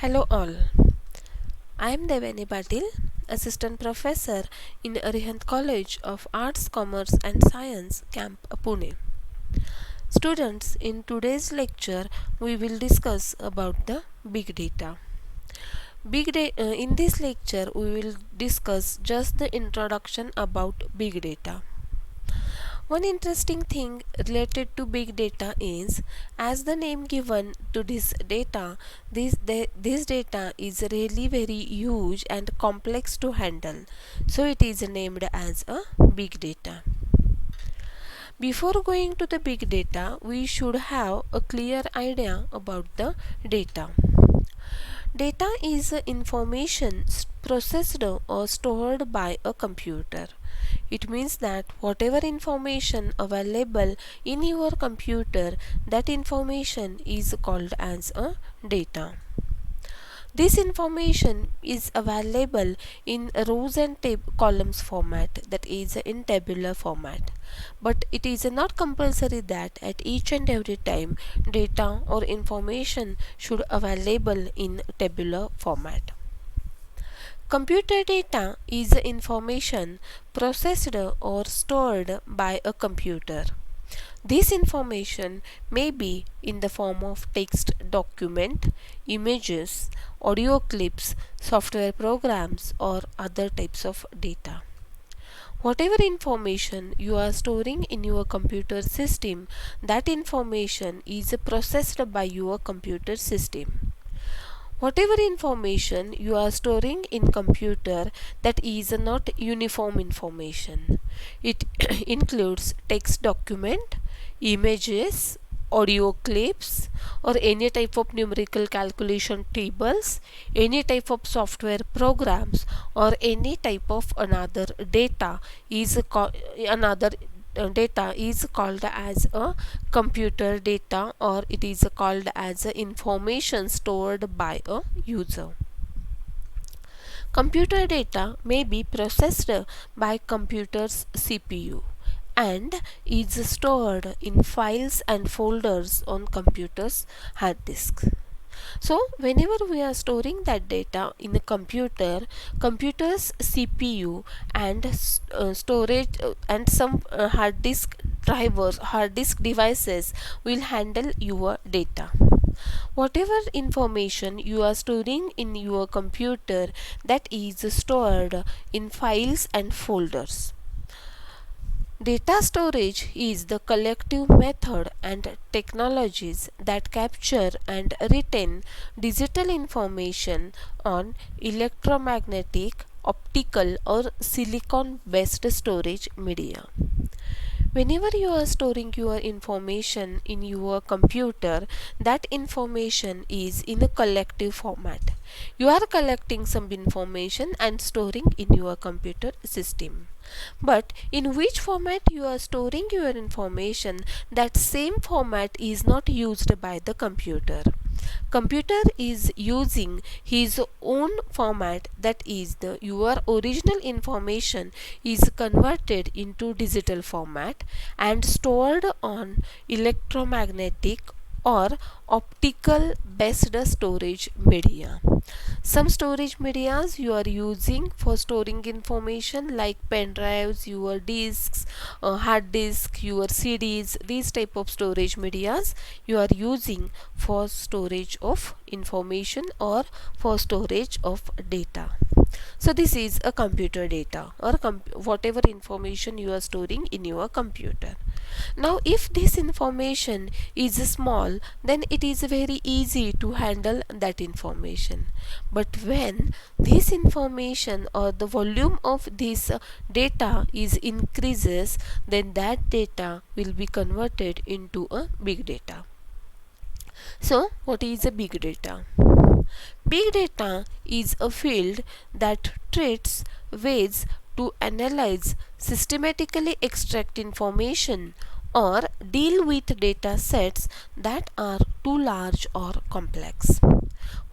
Hello all, I am Devani Patil, Assistant Professor in Arihant College of Arts, Commerce and Science, Camp Pune. Students, in today's lecture, we will discuss about the big data. In this lecture, we will discuss just the introduction about big data. One interesting thing related to big data is, as the name given to this data is really very huge and complex to handle, so it is named as a big data. Before going to the big data, we should have a clear idea about the data. Data is information processed or stored by a computer. It means that whatever information available in your computer, that information is called as a data. This information is available in rows and columns format, that is in tabular format. But it is not compulsory that at each and every time data or information should available in tabular format. Computer data is information processed or stored by a computer. This information may be in the form of text document, images, audio clips, software programs, or other types of data. Whatever information you are storing in your computer system, that information is processed by your computer system. Whatever information you are storing in computer, that is not uniform information. It includes text document, images, audio clips, or any type of numerical calculation tables, any type of software programs, or any type of another data is called as a computer data, or it is called as information stored by a user. Computer data may be processed by computer's CPU and is stored in files and folders on computer's hard disk. So whenever we are storing that data in a computer's CPU and storage and some hard disk devices will handle your data. Whatever information you are storing in your computer, that is stored in files and folders. Data storage is the collective method and technologies that capture and retain digital information on electromagnetic, optical, or silicon based storage media. Whenever you are storing your information in your computer, that information is in a collective format. You are collecting some information and storing in your computer system. But in which format you are storing your information, that same format is not used by the computer. Computer is using his own format, that is your original information is converted into digital format and stored on electromagnetic or optical based storage media. Some storage medias you are using for storing information like pen drives, your disks, hard disk, your CDs, these type of storage medias you are using for storage of information or for storage of data. So this is a computer data, or whatever information you are storing in your computer. Now if this information is small, then it is very easy to handle that information. But when this information or the volume of this data is increases, then that data will be converted into a big data. So what is a big data? Big data is a field that treats ways to analyze, systematically extract information, or deal with data sets that are too large or complex.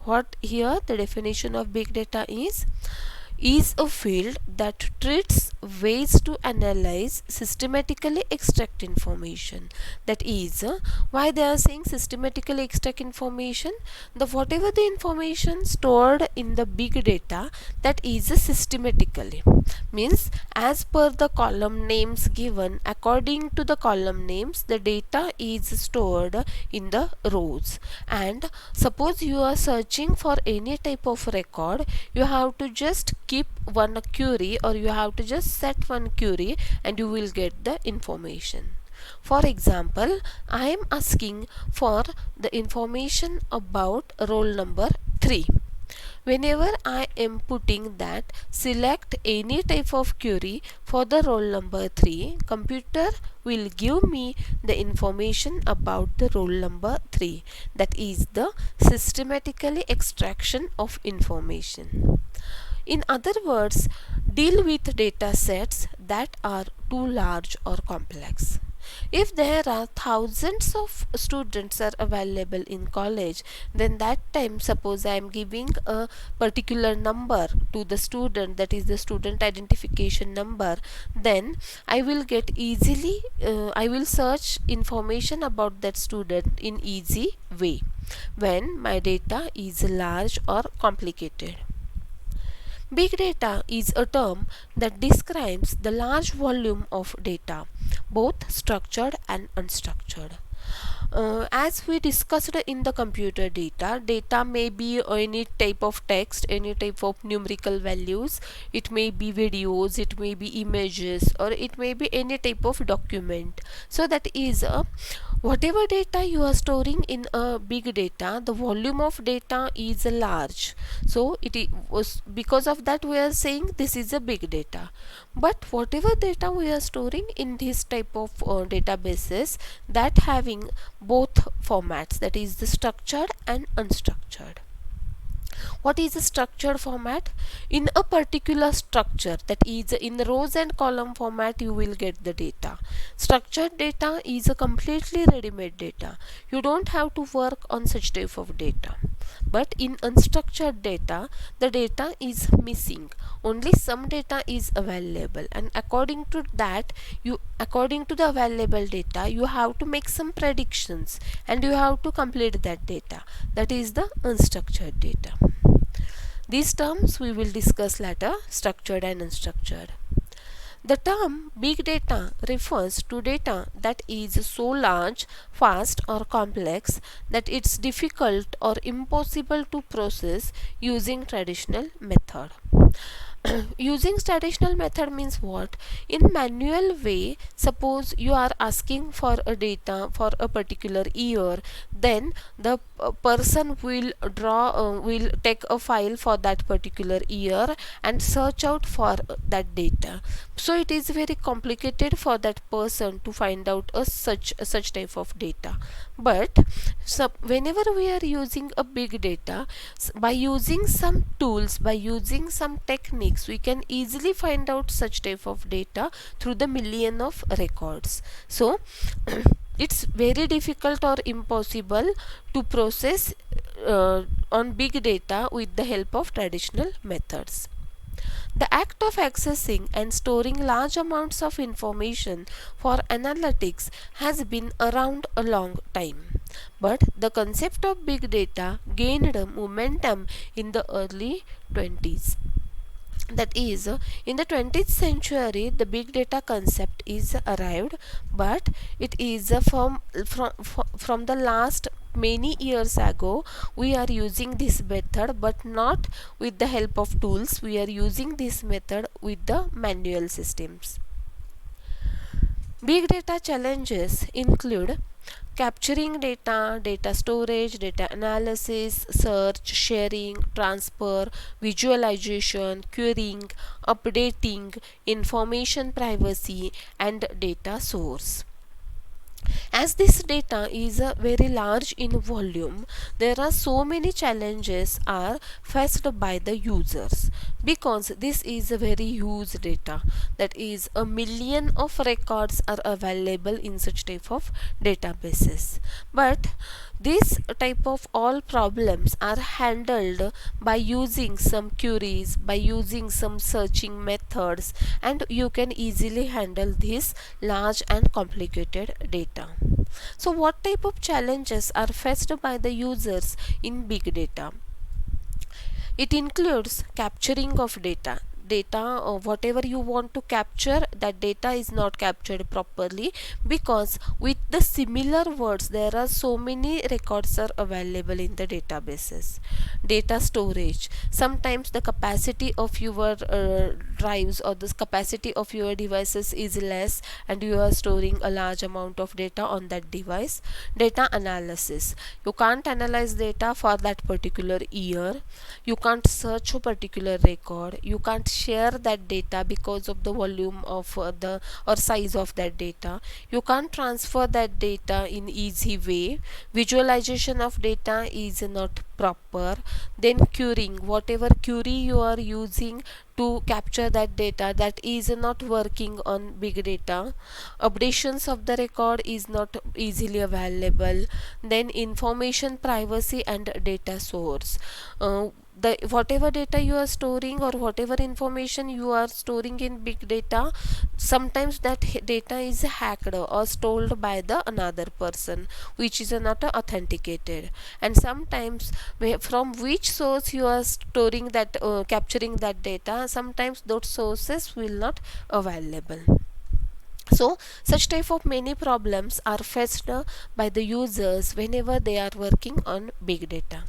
What here the definition of big data is a field that treats ways to analyze, systematically extract information. That is why they are saying systematically extract information. The whatever the information stored in the big data, that is systematically, means as per the column names given, according to the column names the data is stored in the rows. And suppose you are searching for any type of record, you have to just keep one query, or you have to just set one query, and you will get the information. For example, I am asking for the information about roll number 3. Whenever I am putting that select any type of query for the roll number 3, computer will give me the information about the roll number 3. That is the systematically extraction of information. In other words, deal with data sets that are too large or complex. If there are thousands of students are available in college, then that time suppose I am giving a particular number to the student, that is the student identification number, then I will get easily I will search information about that student in easy way when my data is large or complicated. Big data is a term that describes the large volume of data, both structured and unstructured. As we discussed in the computer data, data may be any type of text, any type of numerical values, it may be videos, it may be images, or it may be any type of document. So that is whatever data you are storing in a big data, the volume of data is large. So was because of that we are saying this is a big data. But whatever data we are storing in this type of databases, that having both formats, that is the structured and unstructured. What is a structured format? In a particular structure, that is in the rows and column format, you will get the data. Structured data is a completely ready-made data. You don't have to work on such type of data. But in unstructured data, the data is missing. Only some data is available, and according to that, according to the available data, you have to make some predictions and you have to complete that data. That is the unstructured data. These terms we will discuss later, structured and unstructured. The term big data refers to data that is so large, fast or complex that it's difficult or impossible to process using traditional method. Using traditional method means what? In manual way, suppose you are asking for a data for a particular year, then the person will will take a file for that particular year and search out for that data. So it is very complicated for that person to find out such type of data. But whenever we are using a big data, by using some tools, by using some techniques, we can easily find out such type of data through the million of records. So it's very difficult or impossible to process on big data with the help of traditional methods. The act of accessing and storing large amounts of information for analytics has been around a long time. But the concept of big data gained momentum in the early 20s. That is, in the 20th century, the big data concept is arrived, but it is from the last many years ago we are using this method, but not with the help of tools. We are using this method with the manual systems. Big data challenges include capturing data, data storage, data analysis, search, sharing, transfer, visualization, querying, updating, information privacy, and data source. As this data is very large in volume, there are so many challenges are faced by the users, because this is a very huge data, that is a million of records are available in such type of databases. But This type of all problems are handled by using some queries, by using some searching methods, and you can easily handle this large and complicated data. So what type of challenges are faced by the users in big data? It includes capturing of data or whatever you want to capture, that data is not captured properly, because with the similar words there are so many records are available in the databases. Data storage, sometimes the capacity of your drives or the capacity of your devices is less and you are storing a large amount of data on that device. Data analysis, you can't analyze data for that particular year, you can't search a particular record, you can't share that data because of the volume of the or size of that data, you can't transfer that data in easy way, visualization of data is not proper, then querying, whatever query you are using to capture that data, that is not working on big data, updations of the record is not easily available, then information privacy and data source. The whatever data you are storing or whatever information you are storing in big data, sometimes that data is hacked or stolen by the another person, which is not authenticated, and sometimes from which source you are storing that capturing that data, sometimes those sources will not available. So such type of many problems are faced by the users whenever they are working on big data.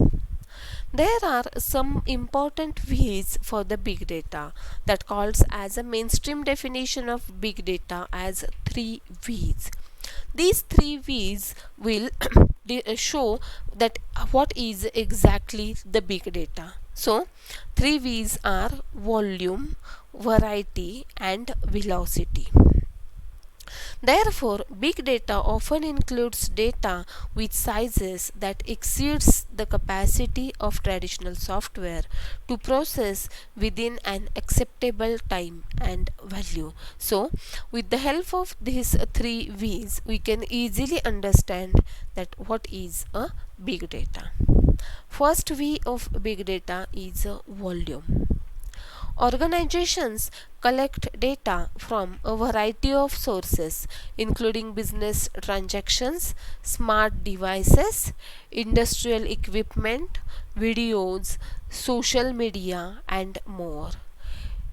There are some important V's for the big data that calls as a mainstream definition of big data as 3 V's. These 3 V's will show that what is exactly the big data. So 3 V's are volume, variety and velocity. Therefore, big data often includes data with sizes that exceeds the capacity of traditional software to process within an acceptable time and value. So, with the help of these 3 V's, we can easily understand that what is a big data. First V of big data is volume. Organizations collect data from a variety of sources, including business transactions, smart devices, industrial equipment, videos, social media, and more.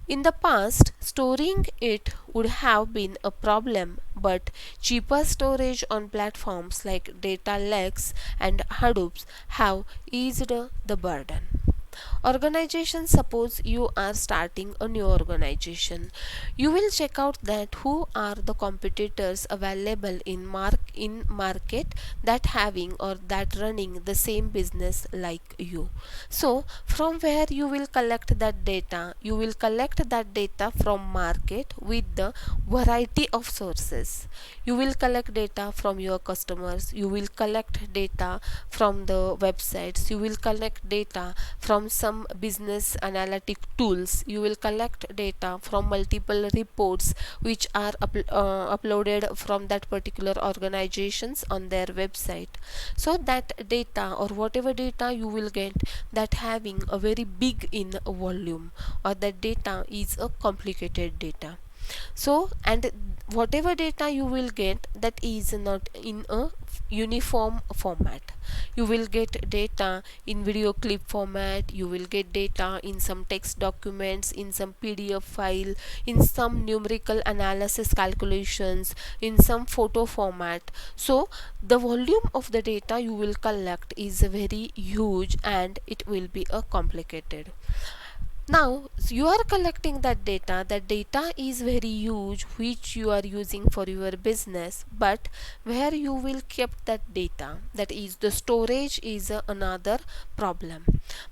In the past, storing it would have been a problem, but cheaper storage on platforms like Data Lakes and Hadoop have eased the burden. Organization, suppose you are starting a new organization, you will check out that who are the competitors available in market that having or that running the same business like you. So from where you will collect that data, you will collect that data from market with the variety of sources. You will collect data from your customers, you will collect data from the websites, you will collect data from some business analytic tools, you will collect data from multiple reports which are uploaded from that particular organizations on their website. So that data or whatever data you will get, that having a very big in volume, or that data is a complicated data. So, and whatever data you will get, that is not in a uniform format. You will get data in video clip format, you will get data in some text documents, in some PDF file, in some numerical analysis calculations, in some photo format. So the volume of the data you will collect is very huge and it will be a complicated. Now you are collecting that data is very huge which you are using for your business, but where you will keep that data, that is the storage is another problem.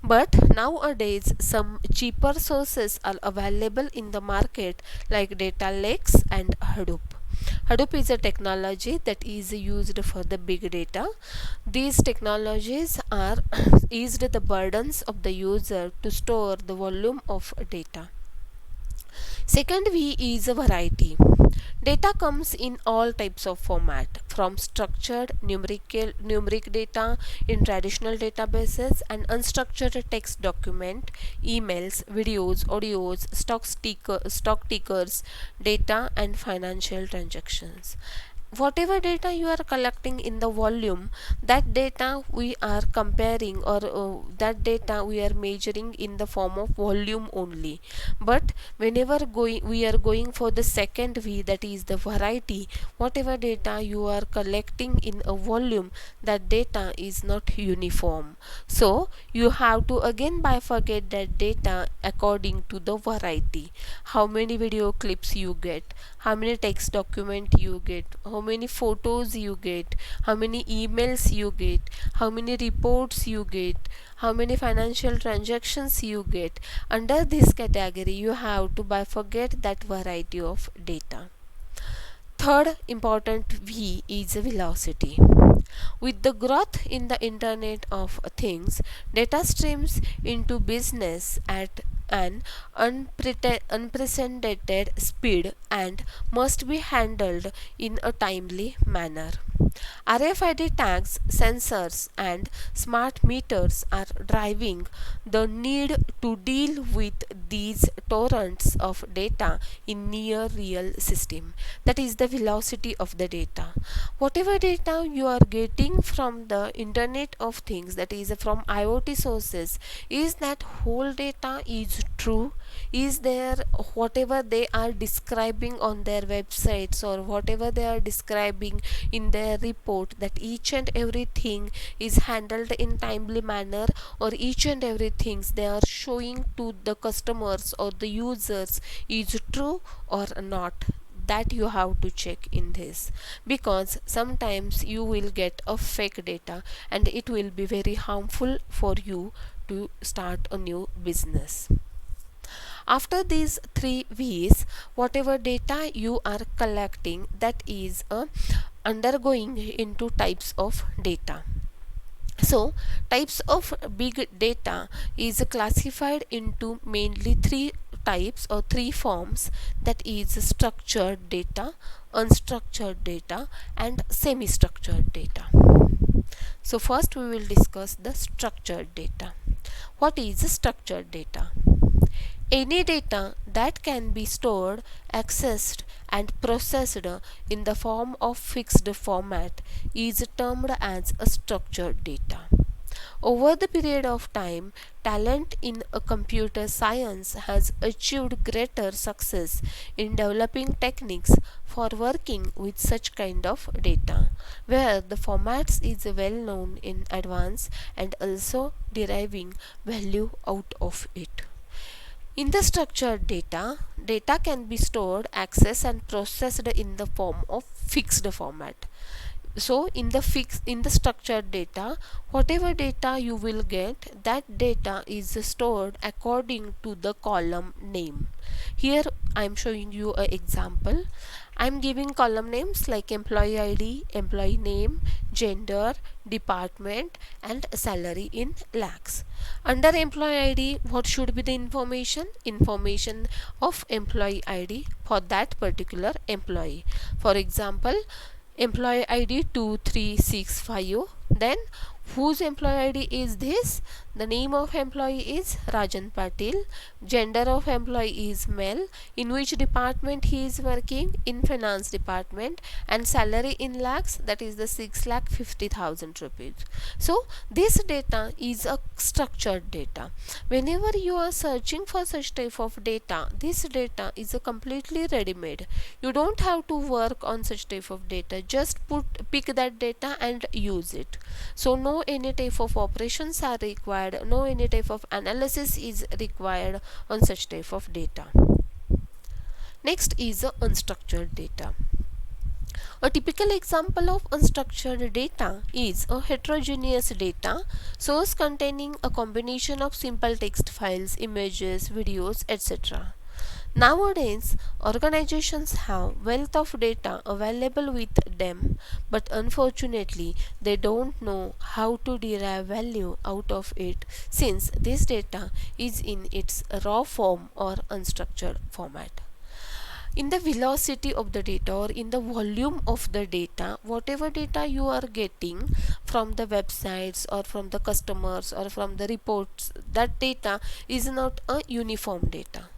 But nowadays some cheaper sources are available in the market like Data Lakes and Hadoop. Hadoop is a technology that is used for the big data. These technologies are eased the burdens of the user to store the volume of data. Second V is a variety. Data comes in all types of format, from structured numeric data in traditional databases and unstructured text document, emails, videos, audios, stock tickers, data and financial transactions. Whatever data you are collecting in the volume, that data we are comparing, or that data we are measuring in the form of volume only. But whenever we are going for the second V, that is the variety, whatever data you are collecting in a volume, that data is not uniform. So you have to again bifurcate that data according to the variety. How many video clips you get, how many text document you get, how many photos you get, how many emails you get, how many reports you get, how many financial transactions you get. Under this category you have to bifurcate that variety of data. Third important V is velocity. With the growth in the Internet of Things, data streams into business at an unprecedented speed and must be handled in a timely manner. RFID tags, sensors, and smart meters are driving the need to deal with these torrents of data in near real system. That is the velocity of the data. Whatever data you are getting from the Internet of Things, that is from IoT sources, is that whole data is true? Is there whatever they are describing on their websites, or whatever they are describing in their report, that each and everything is handled in timely manner, or each and everything they are showing to the customers or the users is true or not? That you have to check in this, because sometimes you will get a fake data and it will be very harmful for you to start a new business. After these three V's, whatever data you are collecting, that is undergoing into types of data. So types of big data is classified into mainly three types or three forms, that is structured data, unstructured data, and semi-structured data. So first we will discuss the structured data. What is structured data? Any data that can be stored, accessed, and processed in the form of fixed format is termed as a structured data. Over the period of time, talent in a computer science has achieved greater success in developing techniques for working with such kind of data, where the formats is well known in advance and also deriving value out of it. In the structured data, data can be stored, accessed, and processed in the form of fixed format. So in the structured data, whatever data you will get, that data is stored according to the column name. Here I am showing you an example. I am giving column names like employee ID, employee name, gender, department, and salary in lakhs. Under employee ID, what should be the information? Information of employee ID for that particular employee. For example, employee ID 2365. Then whose employee ID is this? The name of employee is Rajan Patil. Gender of employee is male. In which department he is working? In finance department. And salary in lakhs, that is the 6,50,000 rupees. So this data is a structured data. Whenever you are searching for such type of data, this data is a completely ready-made. You don't have to work on such type of data. Just pick that data and use it. So no any type of operations are required, no any type of analysis is required on such type of data. Next is unstructured data. A typical example of unstructured data is a heterogeneous data source containing a combination of simple text files, images, videos, etc. Nowadays, organizations have wealth of data available with them, but unfortunately, they don't know how to derive value out of it, since this data is in its raw form or unstructured format. in the velocity of the data or in the volume of the data, whatever data you are getting from the websites or from the customers or from the reports, that data is not a uniform data.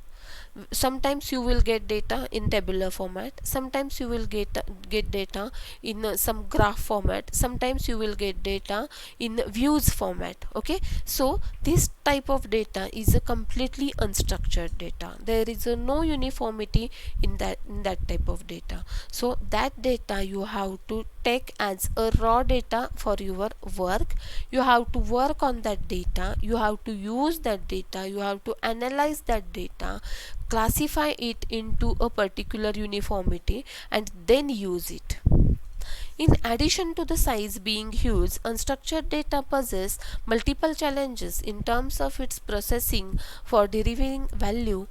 Sometimes you will get data in tabular format, sometimes you will get data in some graph format, sometimes you will get data in views format. Okay, so this type of data is a completely unstructured data. There is no uniformity in that type of data. So that data you have to take as a raw data for your work. You have to work on that data, you have to use that data, you have to analyze that data, classify it into a particular uniformity, and then use it. In addition to the size being huge, unstructured data possesses multiple challenges in terms of its processing for deriving value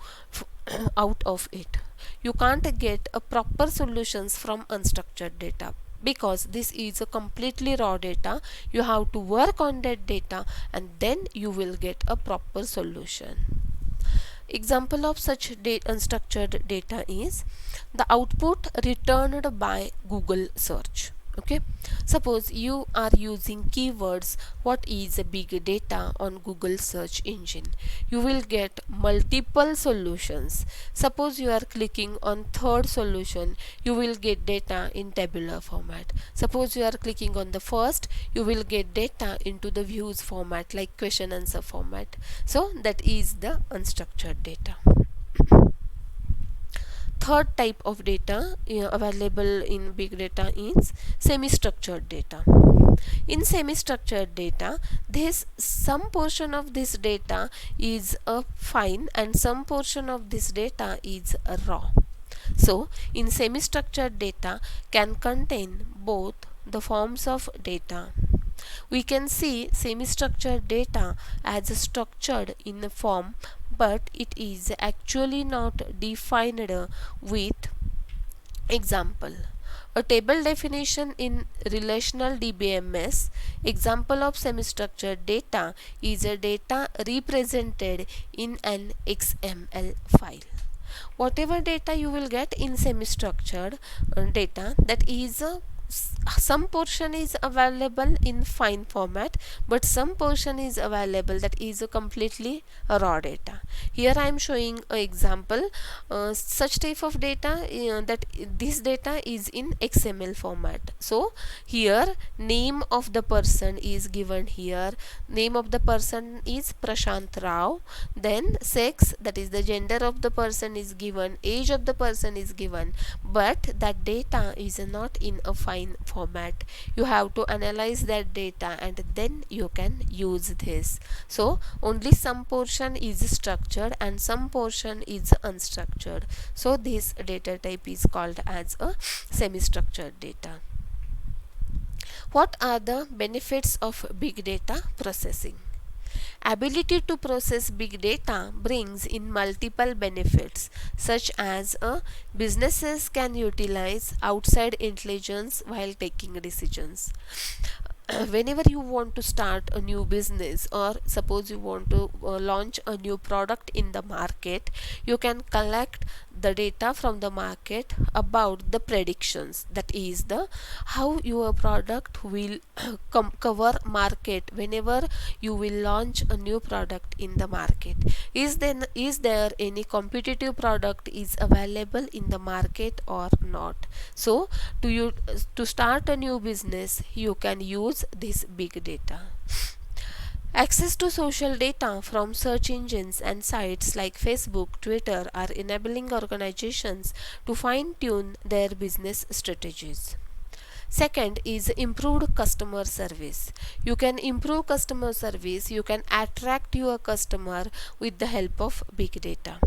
out of it. You can't get a proper solutions from unstructured data because this is a completely raw data. You have to work on that data and then you will get a proper solution. Example of such unstructured data is the output returned by Google search. Okay, suppose you are using keywords what is a big data on Google search engine, you will get multiple solutions. Suppose you are clicking on third solution, you will get data in tabular format. Suppose you are clicking on the first, you will get data into the views format like question answer format. So that is the unstructured data. Third type of data available in big data is semi-structured data. In semi-structured data, this some portion of this data is fine and some portion of this data is raw. So in semi-structured data can contain both the forms of data. We can see semi-structured data as structured in a form, but it is actually not defined with example. A table definition in relational DBMS. Example of semi-structured data is a data represented in an XML file. Whatever data you will get in semi-structured data, that is some portion is available in fine format, but some portion is available that is a completely raw data. Here I am showing an example, such type of data that this data is in XML format. So here name of the person is given here, name of the person is Prashant Rao, then sex, that is the gender of the person is given, age of the person is given, but that data is not in a fine format. You have to analyze that data and then you can use this. So only some portion is structured and some portion is unstructured. So this data type is called as a semi-structured data. What are the benefits of big data processing? Ability to process big data brings in multiple benefits, such as businesses can utilize outside intelligence while taking decisions. Whenever you want to start a new business, or suppose you want to launch a new product in the market, you can collect the data from the market about the predictions, that is the how your product will cover market whenever you will launch a new product in the market. Is there any competitive product is available in the market or not? So to start a new business, you can use this big data. Access to social data from search engines and sites like Facebook, Twitter are enabling organizations to fine-tune their business strategies. Second is improved customer service. You can improve customer service, you can attract your customer with the help of big data.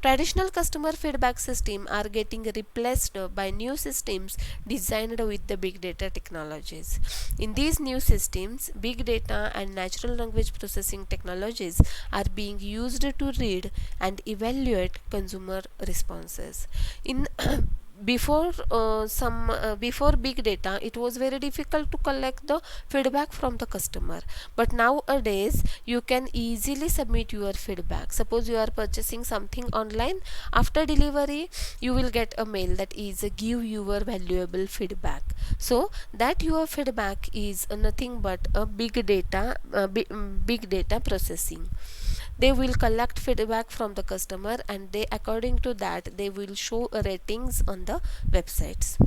Traditional customer feedback systems are getting replaced by new systems designed with the big data technologies. In these new systems, big data and natural language processing technologies are being used to read and evaluate consumer responses. In before big data, it was very difficult to collect the feedback from the customer, but nowadays you can easily submit your feedback. Suppose you are purchasing something online, after delivery you will get a mail that is give your valuable feedback. So that your feedback is nothing but a big data processing. They will collect feedback from the customer, and they according to that they will show ratings on the websites.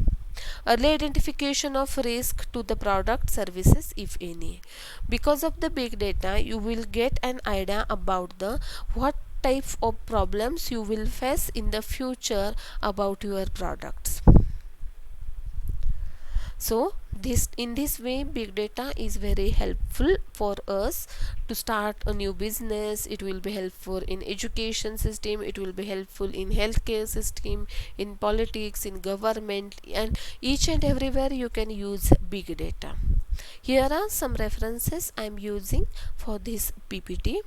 Early identification of risk to the product services, if any. Because of the big data, you will get an idea about the what type of problems you will face in the future about your products. So this, in this way, big data is very helpful for us to start a new business. It will be helpful in education system, it will be helpful in healthcare system, in politics, in government, and each and everywhere you can use big data. Here are some references I am using for this PPT.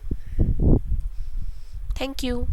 Thank you.